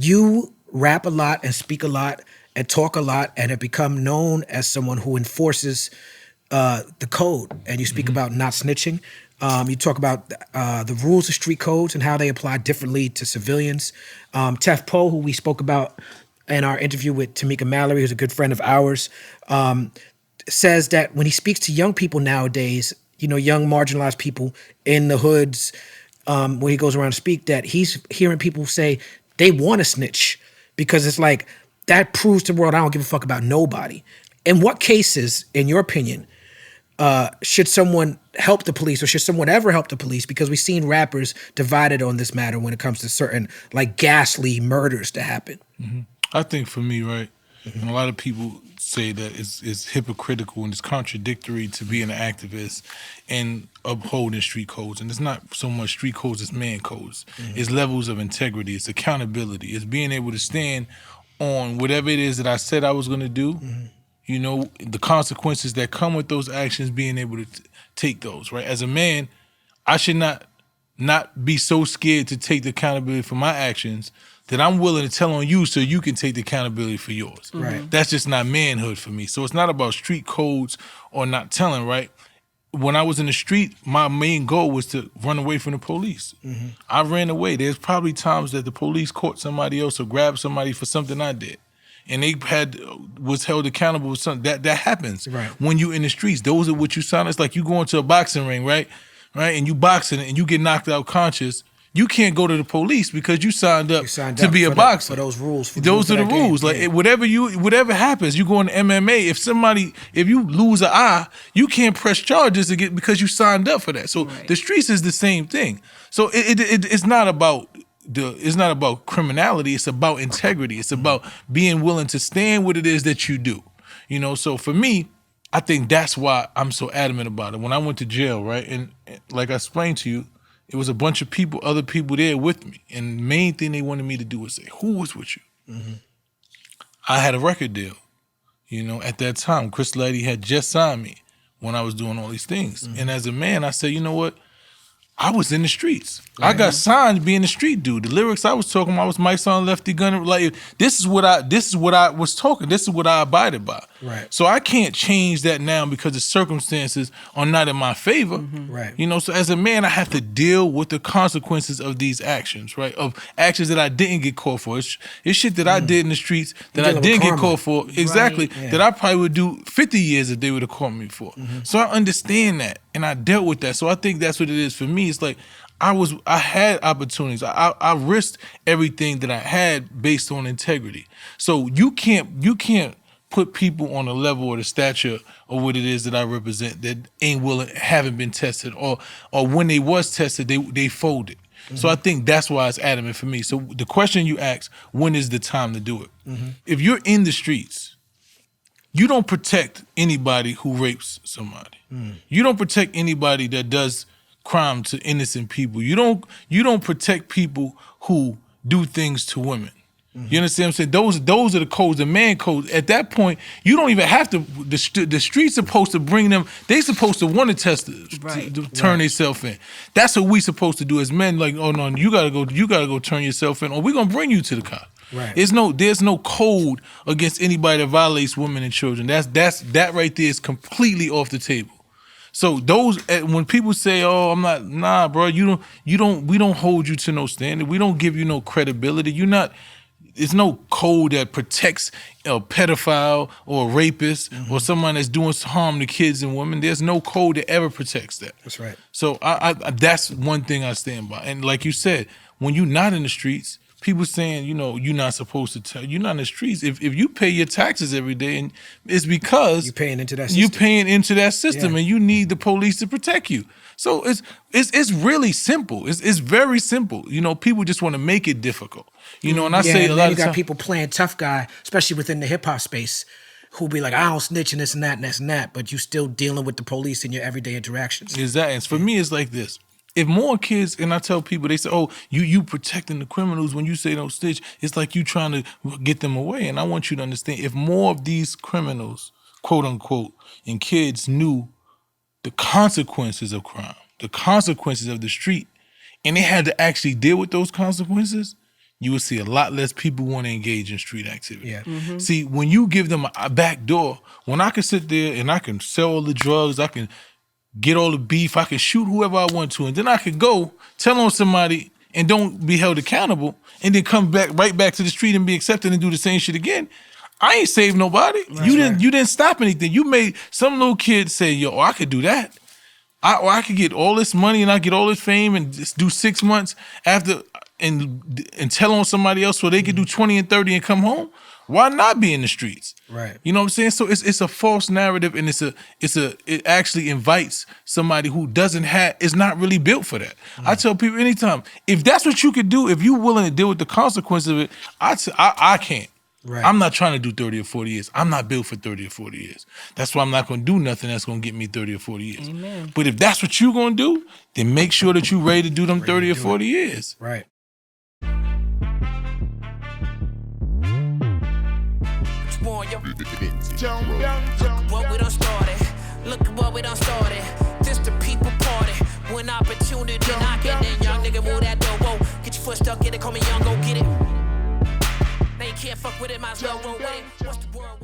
you rap a lot and speak a lot and talk a lot and have become known as someone who enforces the code. And you speak about not snitching. You talk about the rules of street codes and how they apply differently to civilians. Tef Poe, who we spoke about in our interview with Tamika Mallory, who's a good friend of ours, says that when he speaks to young people nowadays, young marginalized people in the hoods, when he goes around to speak, that he's hearing people say they want to snitch because it's like, that proves to the world I don't give a fuck about nobody. In what cases, in your opinion, should someone help the police, or should someone ever help the police? Because we've seen rappers divided on this matter when it comes to certain like ghastly murders to happen. I think for me, right, and a lot of people say that it's hypocritical and it's contradictory to be an activist and upholding street codes. And it's not so much street codes, it's man codes. It's levels of integrity, it's accountability, it's being able to stand on whatever it is that I said I was going to do. The consequences that come with those actions, being able to take those, right? As a man, I should not be so scared to take the accountability for my actions that I'm willing to tell on you so you can take the accountability for yours. Right. That's just not manhood for me. So it's not about street codes or not telling, right? When I was in the street, my main goal was to run away from the police. I ran away. There's probably times that the police caught somebody else or grabbed somebody for something I did, and they was held accountable for something. That happens when you in the streets. Those are what you sign. It's like you go into a boxing ring, right? And you boxing and you get knocked out conscious. You can't go to the police because you signed up to be a boxer. For those rules. Those are the rules. Like whatever happens, you go in MMA. If you lose an eye, you can't press charges because you signed up for that. So the streets is the same thing. So it's not about criminality. It's about integrity. It's about being willing to stand what it is that you do. So for me, I think that's why I'm so adamant about it. When I went to jail, right, and like I explained to you, it was a bunch of other people there with me. And the main thing they wanted me to do was say, who was with you? I had a record deal. At that time, Chris Lighty had just signed me when I was doing all these things. And as a man, I said, you know what? I was in the streets. I got signed being a street dude. The lyrics I was talking about was Mysonne, Lefty Gunner. Like this is what I was talking. This is what I abided by. Right. So I can't change that now because the circumstances are not in my favor. Right. So as a man, I have to deal with the consequences of these actions, right? Of actions that I didn't get caught for. It's shit that I did in the streets that I didn't get caught for. Exactly. That I probably would do 50 years if they would have caught me for. So I understand that and I dealt with that. So I think that's what it is for me. It's like I had opportunities. I risked everything that I had based on integrity. So you can't put people on a level or the stature of what it is that I represent that haven't been tested, or when they was tested, they folded. So I think that's why it's adamant for me. So the question you asked, when is the time to do it? If you're in the streets, you don't protect anybody who rapes somebody. You don't protect anybody that does crime to innocent people. You don't protect people who do things to women. You understand what I'm saying? Those are the codes, the man codes. At that point, you don't even have to. The street's supposed to bring them. They supposed to want to test to turn themselves in. That's what we supposed to do as men. Like, oh no, you gotta go turn yourself in, or we're gonna bring you to the cops. Right. There's no code against anybody that violates women and children. That right there is completely off the table. So when people say, "Oh, I'm not," nah, bro, we don't hold you to no standard. We don't give you no credibility. There's no code that protects a pedophile or a rapist or someone that's doing harm to kids and women. There's no code that ever protects that. That's right. So I that's one thing I stand by. And like you said, when you're not in the streets, people saying, you're not supposed to tell. You're not in the streets. If you pay your taxes every day, and it's because you're paying into that system. You're paying into that system, and you need the police to protect you. So it's really simple. It's very simple. People just want to make it difficult. And I say a lot of times, people playing tough guy, especially within the hip hop space, who be like, I don't snitch and this and that and this and that, but you still dealing with the police in your everyday interactions. Exactly. And for me, it's like this. If more kids, and I tell people, they say, oh, you protecting the criminals when you say don't snitch, it's like you trying to get them away. And I want you to understand, if more of these criminals, quote unquote, and kids knew the consequences of crime, the consequences of the street, and they had to actually deal with those consequences, you will see a lot less people want to engage in street activity. Yeah. See, when you give them a back door, when I can sit there and I can sell all the drugs, I can get all the beef, I can shoot whoever I want to, and then I could go tell on somebody and don't be held accountable, and then come back right back to the street and be accepted and do the same shit again. I ain't saved nobody. You didn't stop anything. You made some little kid say, yo, I could do that. I could get all this money and I get all this fame and just do 6 months after and tell on somebody else so they could do 20 and 30 and come home. Why not be in the streets? Right. You know what I'm saying? So it's a false narrative, and it actually invites somebody who is not really built for that. I tell people anytime, if that's what you could do, if you're willing to deal with the consequences of it, I can't. Right. I'm not trying to do 30 or 40 years. I'm not built for 30 or 40 years. That's why I'm not going to do nothing that's going to get me 30 or 40 years. Amen. But if that's what you're going to do, then make sure that you're ready to do them 30 or 40 years. Right. What we done started. Look at what we done started. This the people party. When opportunity knocking, then young nigga move that door. Whoa, get your foot stuck in it, call me young, go get it. They can't fuck with it, might as well roll with it. What's the word?